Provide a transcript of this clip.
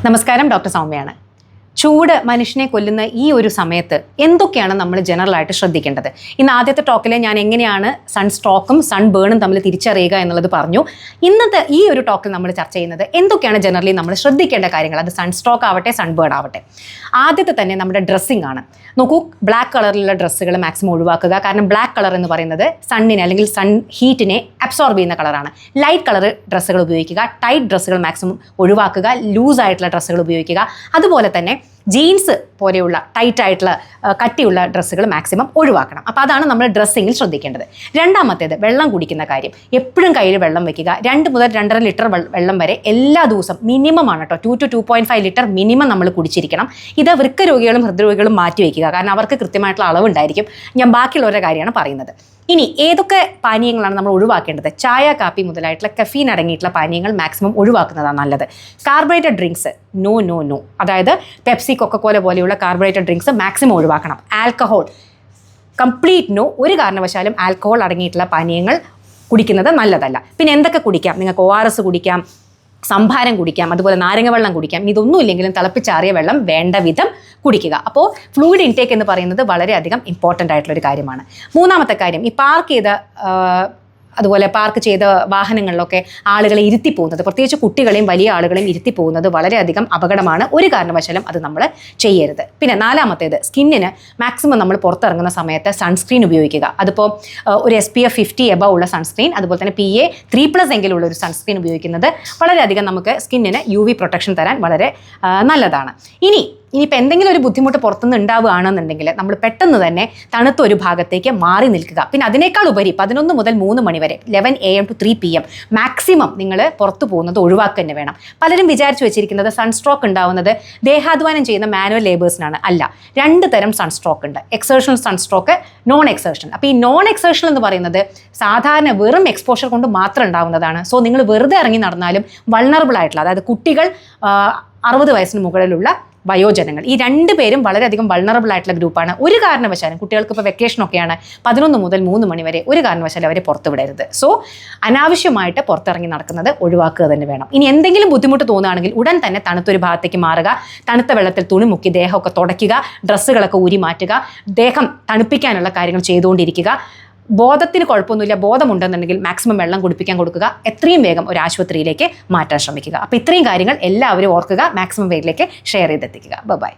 നമസ്കാരം, ഡോക്ടർ സൗമ്യയാണ്. ചൂട് മനുഷ്യനെ കൊല്ലുന്ന ഈ ഒരു സമയത്ത് എന്തൊക്കെയാണ് നമ്മൾ ജനറലായിട്ട് ശ്രദ്ധിക്കേണ്ടത്? ഇന്ന് ആദ്യത്തെ ടോക്കിൽ ഞാൻ എങ്ങനെയാണ് സൺസ്ട്രോക്കും സൺബേണും തമ്മിൽ തിരിച്ചറിയുക എന്നുള്ളത് പറഞ്ഞു. ഇന്നത്തെ ഈ ഒരു ടോക്കിൽ നമ്മൾ ചർച്ച ചെയ്യുന്നത് എന്തൊക്കെയാണ് ജനറലി നമ്മൾ ശ്രദ്ധിക്കേണ്ട കാര്യങ്ങൾ. അത് സൺസ്ട്രോക്ക് ആവട്ടെ സൺബേൺ ആവട്ടെ. ആദ്യത്തെ തന്നെ നമ്മുടെ ഡ്രസ്സിംഗ് ആണ്. നോക്കൂ, ബ്ലാക്ക് കളറിലുള്ള ഡ്രസ്സുകൾ മാക്സിമം ഒഴിവാക്കുക. കാരണം ബ്ലാക്ക് കളർ എന്ന് പറയുന്നത് സണ്ണിനെ അല്ലെങ്കിൽ സൺ ഹീറ്റിനെ അബ്സോർബ് ചെയ്യുന്ന കളറാണ്. ലൈറ്റ് കളർ ഡ്രസ്സുകൾ ഉപയോഗിക്കുക. ടൈറ്റ് ഡ്രസ്സുകൾ മാക്സിമം ഒഴിവാക്കുക. ലൂസ് ആയിട്ടുള്ള ഡ്രസ്സുകൾ ഉപയോഗിക്കുക. അതുപോലെ തന്നെ ജീൻസ് പോലെയുള്ള ടൈറ്റ് ആയിട്ടുള്ള കട്ടിയുള്ള ഡ്രസ്സുകൾ മാക്സിമം ഒഴിവാക്കണം. അപ്പോൾ അതാണ് നമ്മൾ ഡ്രസ്സിങ്ങിൽ ശ്രദ്ധിക്കേണ്ടത്. രണ്ടാമത്തേത് വെള്ളം കുടിക്കുന്ന കാര്യം. എപ്പോഴും കയ്യിൽ വെള്ളം വെക്കുക. 2 മുതൽ 2.5 ലിറ്റർ വെള്ളം വരെ എല്ലാ ദിവസം മിനിമം ആണ് കേട്ടോ. 2 to 2.5 ലിറ്റർ മിനിമം നമ്മൾ കുടിച്ചിരിക്കണം. ഇത് വൃക്ക രോഗികളും ഹൃദ്രോഗികളും മാറ്റി വയ്ക്കുക. കാരണം അവർക്ക് കൃത്യമായിട്ടുള്ള അളവുണ്ടായിരിക്കും. ഞാൻ ബാക്കിയുള്ളവരുടെ കാര്യമാണ് പറയുന്നത്. ഇനി ഏതൊക്കെ പാനീയങ്ങളാണ് നമ്മൾ ഒഴിവാക്കേണ്ടത്? ചായ, കാപ്പി മുതലായിട്ടുള്ള കഫീൻ അടങ്ങിയിട്ടുള്ള പാനീയങ്ങൾ മാക്സിമം ഒഴിവാക്കുന്നതാണ് നല്ലത്. Carbonated drinks no. അതായത് പെപ്സി, കൊക്കക്കോല പോലെയുള്ള കാർബണേറ്റഡ് ഡ്രിങ്ക്സ് മാക്സിമം ഒഴിവാക്കണം. Alcohol complete no. ഒരു കാരണവശാലും ആൽക്കഹോൾ അടങ്ങിയിട്ടുള്ള പാനീയങ്ങൾ കുടിക്കുന്നത് നല്ലതല്ല. പിന്നെ എന്തൊക്കെ കുടിക്കാം? നിങ്ങൾക്ക് ORS കുടിക്കാം, സംഭാരം കുടിക്കാം, അതുപോലെ നാരങ്ങ വെള്ളം കുടിക്കാം. ഇതൊന്നും ഇല്ലെങ്കിലും തിളപ്പിച്ചാറിയ വെള്ളം വേണ്ട വിധം കുടിക്കുക. അപ്പോൾ ഫ്ലൂയിഡ് ഇൻടേക്ക് എന്ന് പറയുന്നത് വളരെയധികം ഇമ്പോർട്ടൻ്റ് ആയിട്ടുള്ളൊരു കാര്യമാണ്. മൂന്നാമത്തെ കാര്യം, ഈ പാർക്ക് ചെയ്ത വാഹനങ്ങളിലൊക്കെ ആളുകളെ ഇരുത്തി പോകുന്നത്, പ്രത്യേകിച്ച് കുട്ടികളെയും വലിയ ആളുകളെയും ഇരുത്തി പോകുന്നത് വളരെയധികം അപകടമാണ്. ഒരു കാരണവശാലും അത് നമ്മൾ ചെയ്യരുത്. പിന്നെ നാലാമത്തേത്, സ്കിന്നിന് മാക്സിമം നമ്മൾ പുറത്തിറങ്ങുന്ന സമയത്ത് സൺസ്ക്രീൻ ഉപയോഗിക്കുക. അതിപ്പോൾ ഒരു SPF 50 എബവ് ഉള്ള സൺസ്ക്രീൻ, അതുപോലെ തന്നെ PA 3+ എങ്കിലുള്ള ഒരു സൺസ്ക്രീൻ ഉപയോഗിക്കുന്നത് വളരെയധികം നമുക്ക് സ്കിന്നിന് UV പ്രൊട്ടക്ഷൻ തരാൻ വളരെ നല്ലതാണ്. ഇനിയിപ്പോൾ എന്തെങ്കിലും ഒരു ബുദ്ധിമുട്ട് പുറത്തുനിന്ന് ഉണ്ടാവുകയാണെന്നുണ്ടെങ്കിൽ നമ്മൾ പെട്ടെന്ന് തന്നെ തണുത്ത ഒരു ഭാഗത്തേക്ക് മാറി നിൽക്കുക. പിന്നെ അതിനേക്കാൾ ഉപരി 11 മുതൽ 3 മണി വരെ 11 AM to 3 PM മാക്സിമം നിങ്ങൾ പുറത്തു പോകുന്നത് ഒഴിവാക്കുക തന്നെ വേണം. പലരും വിചാരിച്ചു വെച്ചിരിക്കുന്നത് സൺസ്ട്രോക്ക് ഉണ്ടാവുന്നത് ദേഹാധ്വാനം ചെയ്യുന്ന മാനുവൽ ലേബേഴ്സിനാണ്. അല്ല, 2 തരം സൺസ്ട്രോക്ക് ഉണ്ട്. എക്സേർഷണൽ സൺസ്ട്രോക്ക്, നോൺ എക്സേർഷണൽ. അപ്പോൾ ഈ നോൺ എക്സേർഷണൽ എന്ന് പറയുന്നത് സാധാരണ വെറും എക്സ്പോഷർ കൊണ്ട് മാത്രം ഉണ്ടാവുന്നതാണ്. സോ നിങ്ങൾ വെറുതെ ഇറങ്ങി നടന്നാലും വൾണറബിൾ ആയിട്ടുള്ള, അതായത് കുട്ടികൾ, 60 വയസ്സിന് മുകളിലുള്ള വയോജനങ്ങൾ, ഈ 2 പേരും വളരെയധികം വൾണറബിൾ ആയിട്ടുള്ള ഗ്രൂപ്പാണ്. ഒരു കാരണവശാലും കുട്ടികൾക്ക് ഇപ്പോൾ വെക്കേഷനൊക്കെയാണ്, 11 മുതൽ 3 മണി വരെ ഒരു കാരണവശാലും അവരെ പുറത്ത് വിടരുത്. സോ അനാവശ്യമായിട്ട് പുറത്തിറങ്ങി നടക്കുന്നത് ഒഴിവാക്കുക തന്നെ വേണം. ഇനി എന്തെങ്കിലും ബുദ്ധിമുട്ട് തോന്നുകയാണെങ്കിൽ ഉടൻ തന്നെ തണുത്തൊരു ഭാഗത്തേക്ക് മാറുക. തണുത്ത വെള്ളത്തിൽ തുണി മുക്കി ദേഹമൊക്കെ തുടയ്ക്കുക. ഡ്രസ്സുകളൊക്കെ ഊരി മാറ്റുക. ദേഹം തണുപ്പിക്കാനുള്ള കാര്യങ്ങൾ ചെയ്തുകൊണ്ടിരിക്കുക. ബോധത്തിന് കുഴപ്പമൊന്നുമില്ല, ബോധമുണ്ടെന്നുണ്ടെങ്കിൽ മാക്സിമം വെള്ളം കുടിപ്പിക്കാൻ കൊടുക്കുക. എത്രയും വേഗം ഒരു ആശുപത്രിയിലേക്ക് മാറ്റാൻ ശ്രമിക്കുക. അപ്പോൾ ഇത്രയും കാര്യങ്ങൾ എല്ലാവരും ഓർക്കുക. മാക്സിമം പേരിലേക്ക് ഷെയർ ചെയ്തെത്തിക്കുക. ബൈ.